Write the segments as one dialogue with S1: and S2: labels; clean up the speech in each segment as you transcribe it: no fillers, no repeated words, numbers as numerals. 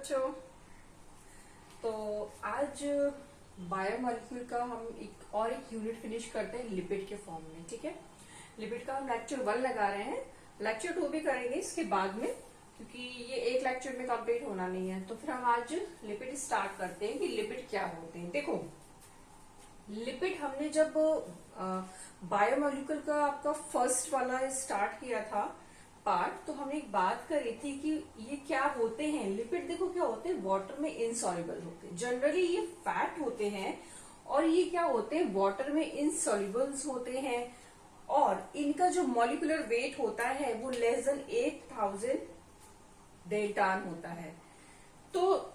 S1: बच्चों। तो आज बायोमॉलिक्यूल का हम एक यूनिट फिनिश करते हैं लिपिड के फॉर्म में। ठीक है, लिपिड का हम लेक्चर 1 लगा रहे हैं, लेक्चर 2 भी करेंगे इसके बाद में, क्योंकि ये एक लेक्चर में कंप्लीट होना नहीं है। तो फिर हम आज लिपिड स्टार्ट करते हैं कि लिपिड क्या होते हैं। देखो, लिपिड हमने जब बायोमॉलिक्यूल का आपका फर्स्ट वाला स्टार्ट किया था पार्ट, तो हमने एक बात करी थी कि ये क्या होते हैं। लिपिड देखो क्या होते हैं, वाटर में इनसॉल्युबल होते हैं। जनरली ये फैट होते हैं और ये क्या होते हैं, वाटर में इनसॉल्युबल्स होते हैं। और इनका जो मॉलिक्यूलर वेट होता है वो लेस देन 8000 डेल्टान होता है। तो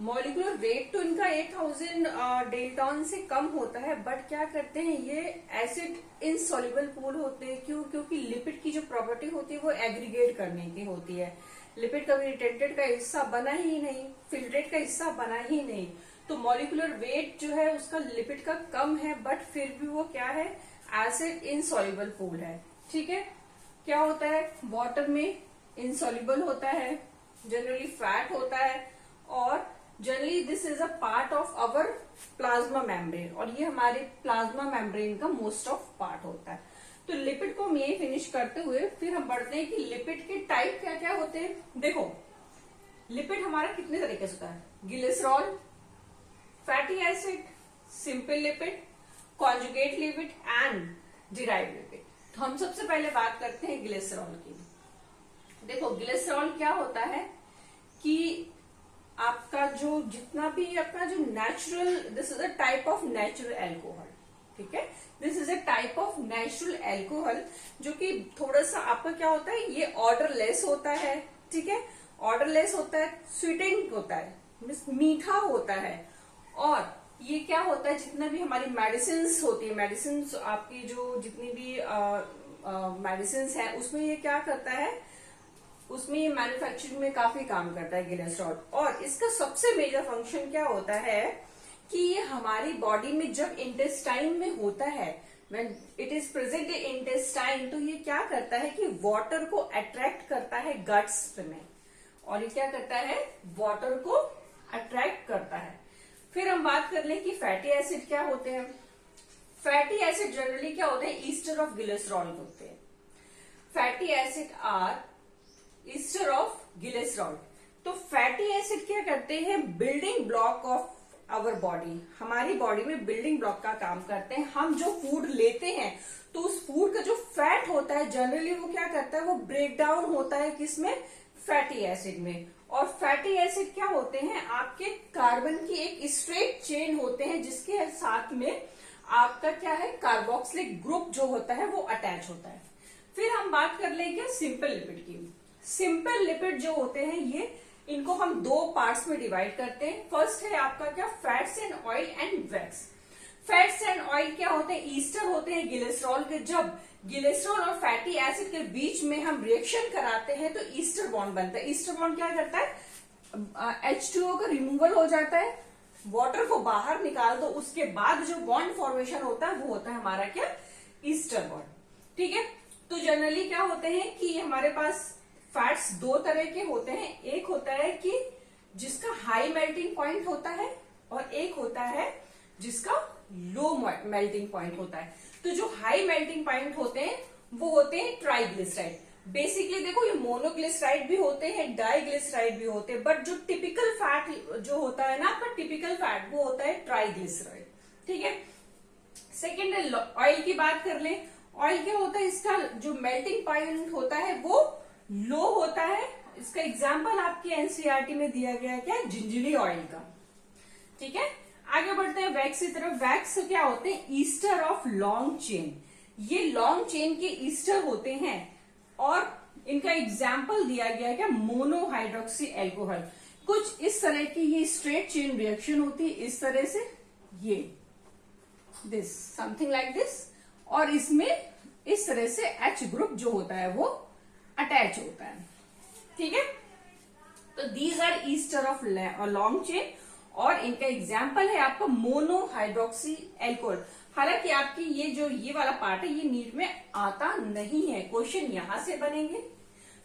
S1: मॉलिक्यूलर वेट तो इनका 8000 डेल्टान से कम होता है, बट क्या करते हैं, ये एसिड इनसॉल्युबल पूल होते हैं। क्यों? क्योंकि लिपिड की जो प्रॉपर्टी होती है वो एग्रीगेट करने की होती है। लिपिड कभी रिटेंटेड का हिस्सा बना ही नहीं, फिल्ट्रेट का हिस्सा बना ही नहीं। तो मॉलिक्यूलर वेट जो है उसका लिपिड का कम है, बट फिर भी वो क्या है, एसिड इनसॉल्युबल पूल है। ठीक है, क्या होता है, वाटर में इनसॉल्युबल होता है, जनरली फैट होता है, और generally this is a part of our plasma membrane, और ये हमारे प्लाज्मा मेम्ब्रेन का मोस्ट ऑफ पार्ट होता है। तो लिपिड को हम ये फिनिश करते हुए फिर हम बढ़ते हैं कि लिपिड के टाइप क्या क्या होते हैं। देखो, लिपिड हमारा कितने तरीके से होता है, glycerol, fatty acid, simple lipid, conjugate lipid and derived lipid. तो हम सबसे पहले बात करते हैं ग्लिसरॉल की। देखो, ग्लिसरॉल क्या होता है कि आपका जो जितना भी आपका जो natural, this is a type of natural alcohol. ठीक है, this is a type of natural alcohol जो कि थोड़ा सा आपका क्या होता है, ये ऑर्डरलेस होता है। ठीक है, ऑर्डरलेस होता है, स्वीटिंग होता है, मीठा होता है। और ये क्या होता है, जितना भी हमारी मेडिसिन होती है, मेडिसिन आपकी जो जितनी भी मेडिसिन है उसमें ये क्या करता है, उसमें ये मैन्युफैक्चरिंग में काफी काम करता है ग्लिसरॉल। और इसका सबसे मेजर फंक्शन क्या होता है कि ये हमारी बॉडी में जब इंटेस्टाइन में होता है, when it is present in intestine, तो ये क्या करता है कि वाटर को अट्रैक्ट करता है गट्स में, और ये क्या करता है, वाटर को अट्रैक्ट करता है। फिर हम बात कर लें कि फैटी एसिड क्या होते हैं। फैटी एसिड जनरली क्या होते हैं, ईस्टर ऑफ ग्लिसरॉल होते हैं। Fatty acid are ester of glycerol. तो फैटी एसिड क्या करते हैं, building block of our body, हमारी बॉडी में बिल्डिंग ब्लॉक का काम करते हैं। हम जो फूड लेते हैं तो उस फूड का जो फैट होता है जनरली वो क्या करता है, वो ब्रेक डाउन होता है किसमें, फैटी एसिड में। और फैटी एसिड क्या होते हैं, आपके कार्बन की एक स्ट्रेट चेन होते हैं जिसके साथ में आपका क्या है, कार्बोक्सिलिक ग्रुप जो होता है वो अटैच होता है। फिर हम बात कर लेंगे सिंपल लिपिड की। सिंपल लिपिड जो होते हैं ये, इनको हम दो पार्ट्स में डिवाइड करते हैं। फर्स्ट है आपका क्या, fats and oil and wax. Fats and oil क्या होते हैं, ईस्टर होते हैं ग्लिसरॉल के। जब ग्लिसरॉल और फैटी एसिड के बीच में हम रिएक्शन कराते हैं तो ईस्टर बॉन्ड बनता है। ईस्टर बॉन्ड क्या करता है, H2O का रिमूवल हो जाता है, वाटर को बाहर निकाल दो, उसके बाद जो बॉन्ड फॉर्मेशन होता है वो होता है हमारा क्या, ईस्टर बॉन्ड। ठीक है, तो जनरली क्या होते हैं कि हमारे पास फैट्स दो तरह के होते हैं। एक होता है कि जिसका हाई मेल्टिंग पॉइंट होता है, और एक होता है जिसका लो मेल्टिंग पॉइंट होता है। तो जो हाई मेल्टिंग पॉइंट होते हैं वो होते हैं ट्राइग्लिसराइड। बेसिकली देखो, ये मोनोग्लिसराइड भी होते हैं, डाइग्लिसराइड भी होते हैं, बट जो टिपिकल फैट जो होता है ना आपका, टिपिकल फैट वो होता है ट्राइग्लिसराइड। ठीक है, सेकेंड ऑयल की बात कर लें। ऑयल क्या होता है, इसका जो मेल्टिंग पॉइंट होता है वो लो होता है। इसका एग्जाम्पल आपके एनसीईआरटी में दिया गया है, क्या, जिंजली ऑयल का। ठीक है, आगे बढ़ते हैं वैक्स की तरफ। वैक्स क्या होते हैं, ईस्टर ऑफ लॉन्ग चेन। ये लॉन्ग चेन के ईस्टर होते हैं, और इनका एग्जाम्पल दिया गया है क्या, मोनोहाइड्रोक्सी एल्कोहल। कुछ इस तरह की ये स्ट्रेट चेन रिएक्शन होती है, इस तरह से, ये दिस समथिंग लाइक दिस, और इसमें इस तरह से H ग्रुप जो होता है वो अटैच होता है। ठीक है, तो these are ester of long chain, और इनका एग्जाम्पल है आपका मोनोहाइड्रोक्सी एल्कोहल। हालांकि आपकी ये वाला पार्ट है ये नीट में आता नहीं है, क्वेश्चन यहां से बनेंगे।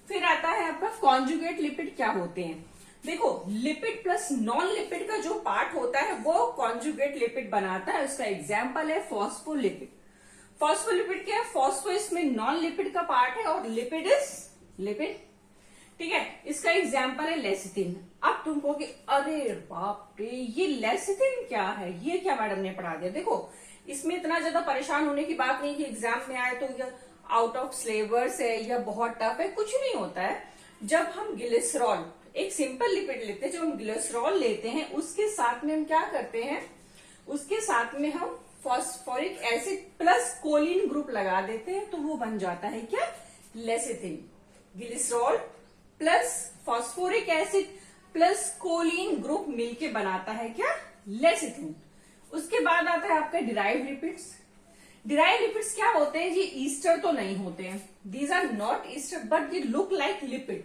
S1: फिर आता है आपका कॉन्जुगेट लिपिड क्या होते हैं। देखो लिपिड प्लस नॉन लिपिड का जो पार्ट होता है वो कॉन्जुगेट लिपिड बनाता है। उसका एग्जाम्पल है फॉस्फोलिपिड। फॉस्फोलिपिड क्या है? फॉस्फो इसमें नॉन लिपिड का पार्ट है और लिपिड इज लिपिड, ठीक है। इसका एग्जाम्पल है लेसिथिन। अब तुम कहोगे अरे बाप रे ये लेसिथिन क्या है, ये क्या मैडम ने पढ़ा दिया। देखो इसमें इतना ज्यादा परेशान होने की बात नहीं कि एग्जाम में आए तो ये आउट ऑफ सिलेबस है या बहुत टफ है, कुछ नहीं होता है। जब हम ग्लिसरॉल एक सिंपल लिपिड लेते हैं, जब हम ग्लिसरॉल लेते हैं उसके साथ में हम क्या करते हैं, उसके साथ में हम phosphoric acid plus choline group लगा देते हैं तो वो बन जाता है क्या? Lecithin. Glycerol plus phosphoric acid plus choline group मिलके बनाता है क्या? लेसिथिन। उसके बाद आता है आपका डिराइव लिपिड्स। डिराइव लिपिड्स क्या होते हैं? ये ईस्टर तो नहीं होते हैं, these are not ester but they look like lipid.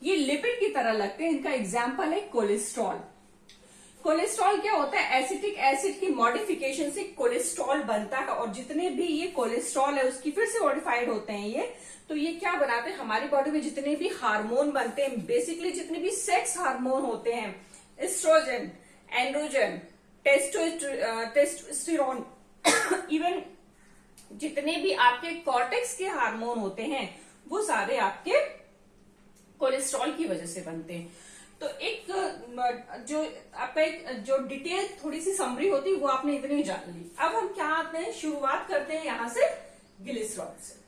S1: ये लिपिड की तरह लगते हैं। इनका एग्जाम्पल है कोलेस्ट्रॉल। कोलेस्ट्रॉल क्या होता है? एसिटिक एसिड की मॉडिफिकेशन से कोलेस्ट्रॉल बनता है और जितने भी ये कोलेस्ट्रॉल है उसकी फिर से मॉडिफाइड होते हैं ये, तो ये क्या बनाते हैं? हमारी बॉडी में जितने भी हार्मोन बनते हैं, बेसिकली जितने भी सेक्स हार्मोन होते हैं, एस्ट्रोजन, एंड्रोजन, टेस्टोस्टेरोन, इवन जितने भी आपके कॉर्टेक्स के हार्मोन होते हैं वो सारे आपके कोलेस्ट्रॉल की वजह से बनते हैं। तो एक जो आपका एक जो डिटेल थोड़ी सी समरी होती है वो आपने इतनी जान ली। अब हम क्या आते हैं, शुरुआत करते हैं यहां से ग्लिसरॉल से।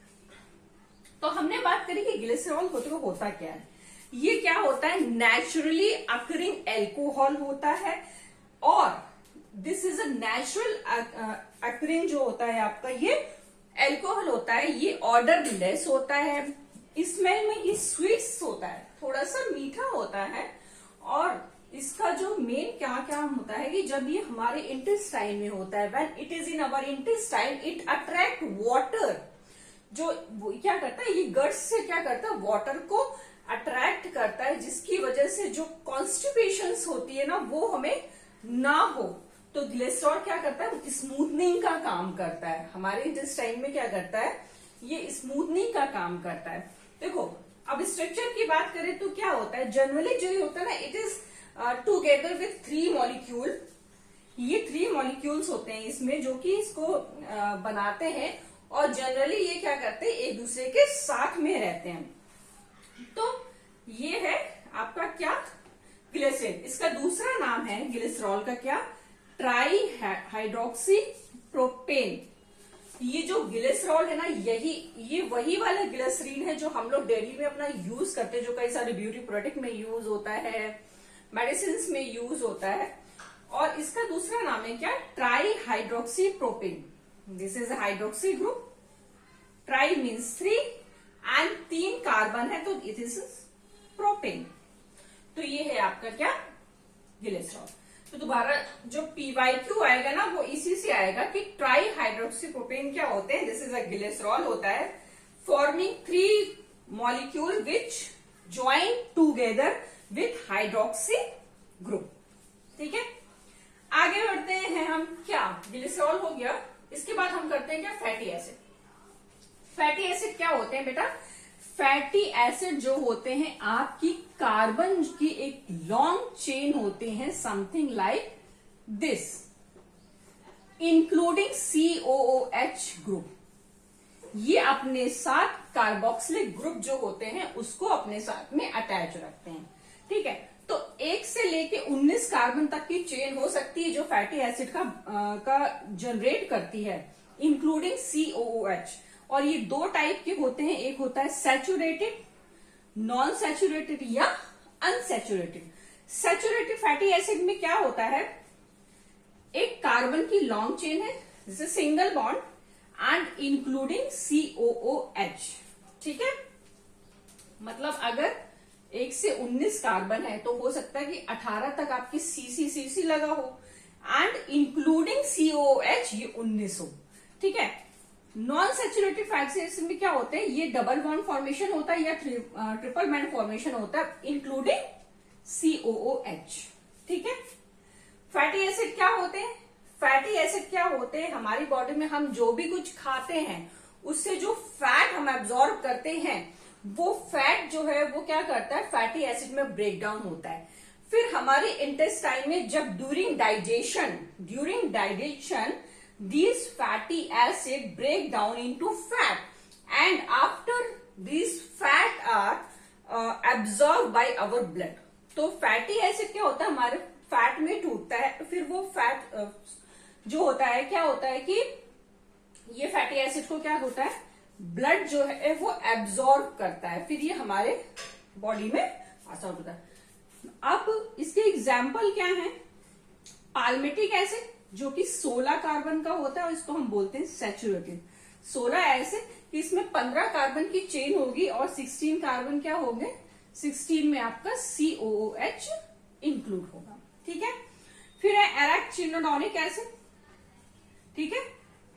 S1: तो हमने बात करी कि ग्लिसरॉल होता क्या है। ये क्या होता है? नेचुरली अकरिंग एल्कोहल होता है और this is a natural occurring जो होता है आपका ये एल्कोहल होता है। ये ऑर्डरलेस होता है, स्मेल में ये स्वीट्स होता है, थोड़ा सा मीठा होता है और इसका जो मेन क्या काम होता है कि जब ये हमारे इंटेस्टाइन में होता है, when it is in our intestine it attract water. जो क्या करता है, ये गट्स से क्या करता है? वाटर को अट्रैक्ट करता है, जिसकी वजह से जो कॉन्स्टिपेशन होती है ना वो हमें ना हो। तो ग्लिसरॉल क्या करता है? स्मूथनिंग का काम करता है। हमारे इंटेस्टाइन में क्या करता है? ये स्मूथनिंग का काम करता है। देखो अब स्ट्रक्चर की बात करें तो क्या होता है? जनरली जो होता है ना, it is together with 3 molecule. ये 3 मॉलिक्यूल्स होते हैं इसमें जो कि इसको बनाते हैं और जनरली ये क्या करते हैं? एक दूसरे के साथ में रहते हैं। तो ये है आपका क्या? ग्लिसरीन। इसका दूसरा नाम है ग्लिसरॉल का क्या? Try hydroxy propane. ये जो ग्लिसरॉल है ना, ये वही वाला ग्लिसरीन है जो हम लोग डेली में अपना यूज करते हैं, जो कई सारे ब्यूटी प्रोडक्ट में यूज होता है, मेडिसिन में यूज होता है। और इसका दूसरा नाम है क्या? Try hydroxy propane. This is hydroxy group, try means 3 and 3 carbon है तो इट इज प्रोपेन। तो ये है आपका क्या? ग्लिसरॉल। तो दोबारा जो PYQ आएगा ना वो इसी से आएगा कि ट्राई हाइड्रोक्सी प्रोपेन क्या होते हैं? दिस इज अ ग्लिसरॉल होता है forming 3 molecule which join together with hydroxy group. ठीक है, आगे बढ़ते हैं हम। क्या ग्लिसरॉल हो गया, इसके बाद हम करते हैं क्या? Fatty acid. फैटी एसिड क्या होते हैं बेटा? फैटी एसिड जो होते हैं आपकी कार्बन की एक लॉन्ग चेन होते हैं, something like this, including COOH group. ये अपने साथ कार्बोक्सिलिक ग्रुप जो होते हैं उसको अपने साथ में अटैच रखते हैं। ठीक है, तो 1 से लेके 19 कार्बन तक की चेन हो सकती है जो फैटी एसिड का जनरेट करती है, इंक्लूडिंग COOH। और ये 2 टाइप के होते हैं, एक होता है सैचुरेटेड, नॉन सैचुरेटेड या अनसैचुरेटेड। सैचुरेटेड फैटी एसिड में क्या होता है? एक कार्बन की लॉन्ग चेन है, जैसे single bond and including COOH। ठीक है, मतलब अगर 1 से 19 कार्बन है तो हो सकता है कि 18 तक आपकी CC लगा हो एंड इंक्लूडिंग COOH ये 19 हो। ठीक है, नॉन सैचुरेटेड फैटी एसिड में क्या होते हैं? ये डबल बॉन्ड फॉर्मेशन होता है या ट्रिपल बॉन्ड फॉर्मेशन होता है, इंक्लूडिंग COOH। ठीक है, फैटी एसिड क्या होते हैं? फैटी एसिड क्या होते हैं? हमारी बॉडी में हम जो भी कुछ खाते हैं उससे जो फैट हम एब्जॉर्ब करते हैं वो फैट जो है वो क्या करता है, फैटी एसिड में ब्रेक डाउन होता है। फिर हमारे इंटेस्टाइन में जब during digestion these fatty acid break down into fat and after these fat are absorbed by our blood। तो फैटी एसिड क्या होता है, हमारे फैट में टूटता है, फिर वो फैट जो होता है क्या होता है कि ये फैटी एसिड को क्या होता है, ब्लड जो है वो एब्जॉर्ब करता है, फिर ये हमारे बॉडी में पास आउट होता है। अब इसके एग्जाम्पल क्या है, पाल्मेटिक एसिड जो कि 16 कार्बन का होता है और इसको हम बोलते हैं सैचुरेटेड। 16 एसिड इसमें 15 कार्बन की चेन होगी और 16 कार्बन क्या होंगे, 16 में आपका COOH इंक्लूड होगा। ठीक है, फिर है एराकिडोनिक एसिड। ठीक है,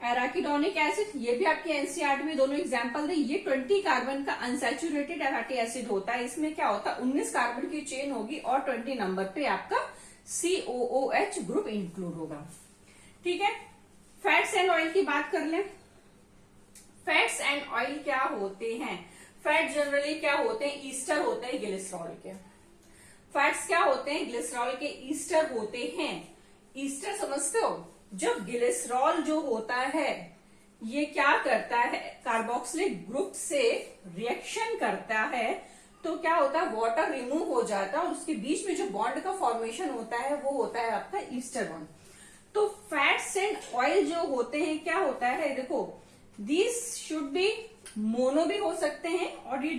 S1: एराकिडोनिक एसिड ये भी आपके एनसीईआरटी में दोनों एग्जांपल दे। ये 20 कार्बन का अनसैचुरेटेड फैटी एसिड होता है। इसमें क्या होता है, 19 कार्बन की चेन होगी और 20 नंबर पे आपका COOH ग्रुप इंक्लूड होगा। ठीक है, फैट्स एंड ऑयल की बात कर लें। फैट्स एंड ऑयल क्या होते हैं, फैट जनरली क्या होते हैं, ईस्टर होते हैं ग्लिसरॉल के। फैट्स क्या होते हैं, ग्लिसरॉल के ईस्टर होते हैं। ईस्टर समझते हो, जब ग्लिसरॉल जो होता है ये क्या करता है, कार्बोक्सिलिक ग्रुप से रिएक्शन करता है तो क्या होता है, वाटर रिमूव हो जाता है और उसके बीच में जो बॉन्ड का फॉर्मेशन होता है वो होता है आपका ईस्टर बॉन्ड। तो फैट्स एंड ऑयल जो होते हैं क्या होता है, देखो दिस शुड बी मोनो भी हो सकते हैं और ये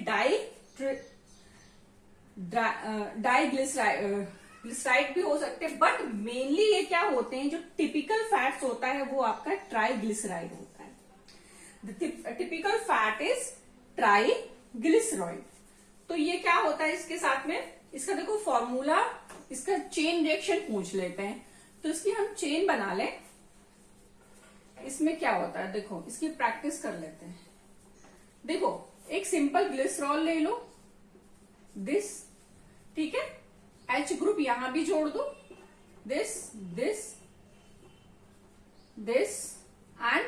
S1: डाइग्लिसराइड भी हो सकते हैं, बट मेनली ये क्या होते हैं, जो टिपिकल फैट्स होता है वो आपका ट्राइग्लिसराइड होता है। The typical fat is triglyceride. तो ये क्या होता है इसके साथ में, इसका देखो फॉर्मूला, इसका चेन रिएक्शन पूछ लेते हैं। तो इसकी हम चेन बना लें, इसमें क्या होता है देखो, इसकी प्रैक्टिस कर लेते हैं। देखो एक सिंपल ग्लिसरॉल ले लो, दिस, ठीक है, H ग्रुप यहां भी जोड़ दो, this this this and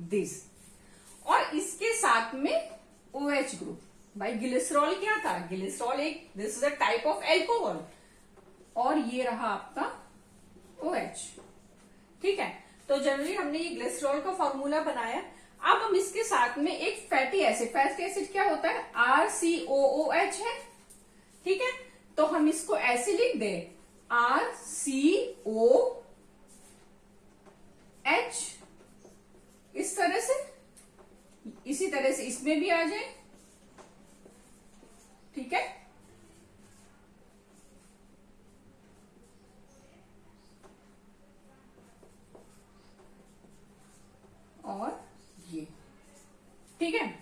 S1: this, और इसके साथ में OH ग्रुप। भाई ग्लिसरॉल क्या था, ग्लिसरॉल एक, this is a type of alcohol, और ये रहा आपका OH। ठीक है, तो जनरली हमने ये ग्लिसरॉल का फॉर्मूला बनाया। अब हम इसके साथ में एक फैटी एसिड क्या होता है, RCOOH है। ठीक है, तो हम इसको ऐसे लिख दे, RCOH, इस तरह से, इसी तरह से इसमें भी आ जाए। ठीक है, और ये, ठीक है।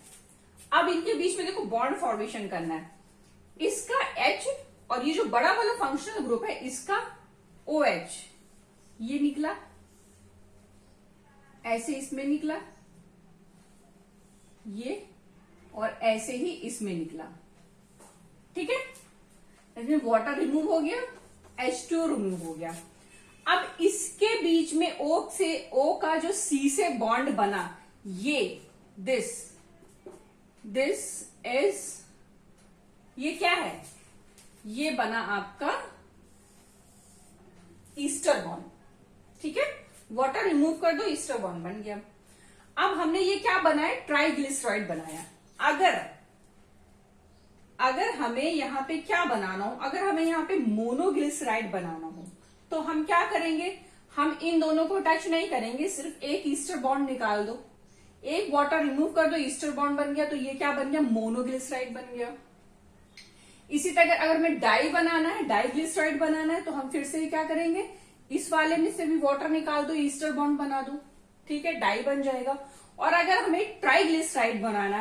S1: अब इनके बीच में देखो बॉन्ड फॉर्मेशन करना है, इसका H और ये जो बड़ा वाला फंक्शनल ग्रुप है इसका OH, ये निकला ऐसे, इसमें निकला ये, और ऐसे ही इसमें निकला। ठीक है, इसमें वाटर रिमूव हो गया, H2 रिमूव हो गया। अब इसके बीच में O का जो C से बॉन्ड बना, ये दिस इज, ये क्या है, ये बना आपका ईस्टर बॉन्ड। ठीक है, वाटर रिमूव कर दो, ईस्टर बॉन्ड बन गया। अब हमने ये क्या बनाया, ट्राइग्लिसराइड बनाया। अगर हमें यहां पे क्या बनाना हो, अगर हमें यहां पे मोनोग्लिसराइड बनाना हो तो हम क्या करेंगे, हम इन दोनों को टच नहीं करेंगे, सिर्फ एक ईस्टर बॉन्ड निकाल दो, एक वाटर रिमूव कर दो, ईस्टर बॉन्ड बन गया, तो ये क्या बन गया, मोनोग्लिसराइड बन गया। इसी तरह अगर हमें डाई बनाना है, डाइग्लिसराइड बनाना है, तो हम फिर से क्या करेंगे, इस वाले में से भी वाटर निकाल दो, ईस्टर बॉन्ड बना दो, ठीक है, डाई बन जाएगा। और अगर हमें ट्राइग्लिसराइड बनाना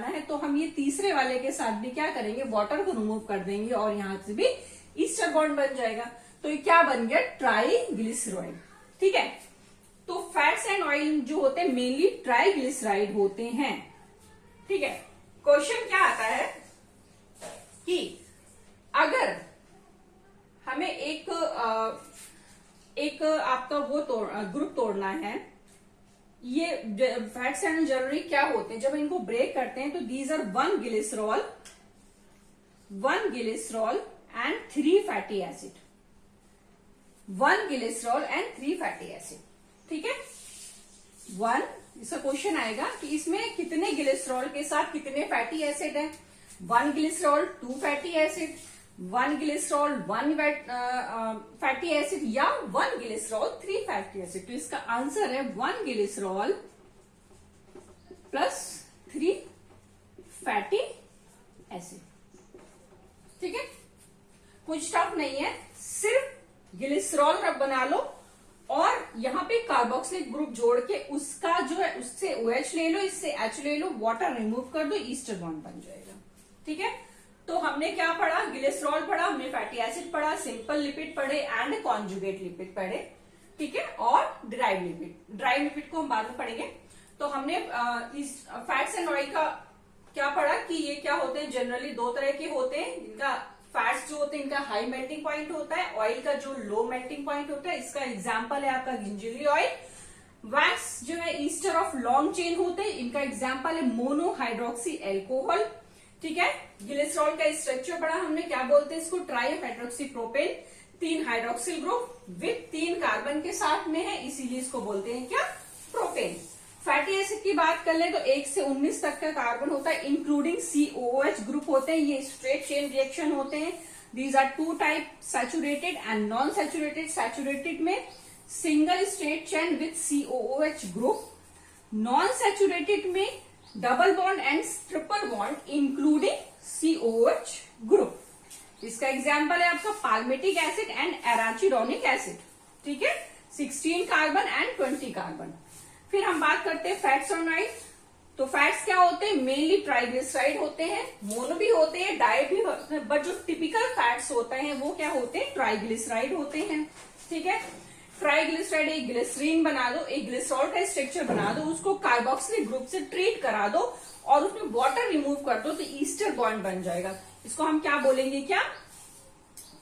S1: है, तो हम ये तीसरे वाले के साथ भी क्या करेंगे, वाटर को रिमूव कर देंगे और यहां से भी ईस्टर बॉन्ड बन जाएगा। तो ये क्या बन गया, ट्राइग्लिसराइड। ठीक है, तो फैट्स एंड ऑयल जो होते हैं मेनली ट्राइग्लिसराइड होते हैं। ठीक है, क्वेश्चन क्या आता है कि अगर हमें एक आपका वो ग्रुप तोड़ना है, ये फैट्स एंड जनरली क्या होते हैं, जब इनको ब्रेक करते हैं तो these are one glycerol and 3 fatty acid, 1 glycerol and 3 fatty acid. ठीक है, इसका क्वेश्चन आएगा कि इसमें कितने ग्लिसरॉल के साथ कितने फैटी एसिड है। 1 glycerol 2 fatty acid, 1 glycerol 1 fatty acid, या 1 ग्लिसरॉल 3 फैटी एसिड। तो इसका आंसर है 1 ग्लिसरॉल प्लस 3 फैटी एसिड। ठीक है, कुछ टफ नहीं है, सिर्फ ग्लिसरॉल रब बना लो और यहाँ पे कार्बोक्सिलिक ग्रुप जोड़ के उसका जो है उससे OH ले लो, इससे H ले लो, वाटर रिमूव कर दो, ईस्टर बॉन्ड बन जाएगा। ठीक है, तो हमने क्या पढ़ा, ग्लिसरॉल पढ़ा, हमने फैटी एसिड पढ़ा, सिंपल लिपिड पढ़े एंड कॉन्जुगेट लिपिड पढ़े। ठीक है, और ड्राइव लिपिड को हम बाद में पढ़ेंगे। तो हमने इस फैट्स एंड ऑयल का क्या पढ़ा कि ये क्या होते हैं, जनरली 2 तरह के होते हैं। इनका फैट्स जो होते हैं इनका हाई मेल्टिंग पॉइंट होता है, ऑयल का जो लो मेल्टिंग पॉइंट होता है। इसका एग्जांपल है आपका गिंजली ऑयल। वैक्स जो है ईस्टर ऑफ लॉन्ग चेन होते हैं, इनका एग्जांपल है मोनोहाइड्रोक्सी एल्कोहल। ठीक है, ग्लिसरॉल का स्ट्रक्चर पढ़ा हमने, क्या बोलते हैं इसको, try hydroxy propane, 3 hydroxyl group with 3 carbon के साथ में है, इसीलिए इसको बोलते हैं क्या, प्रोपेन। फैटी एसिड की बात कर ले तो 1 से 19 तक का कार्बन होता है, इंक्लूडिंग COOH ग्रुप होते हैं। ये स्ट्रेट चेन रिएक्शन होते हैं। These are 2 type, saturated and non saturated. Saturated में single straight chain with COOH group, non saturated में double bond and triple bond including COOH group. इसका एग्जाम्पल है आपका palmitic acid and arachidonic acid. ठीक है, 16 carbon and 20 carbon. फिर हम बात करते हैं फैट्स और ऑयल। तो फैट्स क्या होते हैं, मेनली ट्राइग्लिसराइड होते हैं, मोनो भी होते हैं, डाई भी होते हैं, बट जो टिपिकल फैट्स होते हैं वो क्या होते हैं, ट्राइग्लिसराइड होते हैं। ठीक है, ट्राइग्लिसराइड एक ग्लिसरीन बना दो, एक ग्लिसरॉल का स्ट्रक्चर बना दो, उसको कार्बोक्सिलिक ग्रुप से ट्रीट करा दो और उसमें वाटर रिमूव कर दो तो ईस्टर बॉन्ड बन जाएगा। इसको हम क्या बोलेंगे, क्या,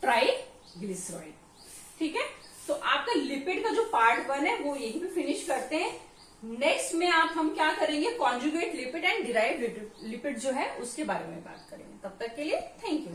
S1: ट्राइग्लिसराइड। ठीक है, तो आपका लिपिड का जो पार्ट 1 है वो यहीं पे फिनिश करते हैं। नेक्स्ट में हम क्या करेंगे, conjugate lipid and derived lipid जो है उसके बारे में बात करेंगे। तब तक के लिए थैंक यू।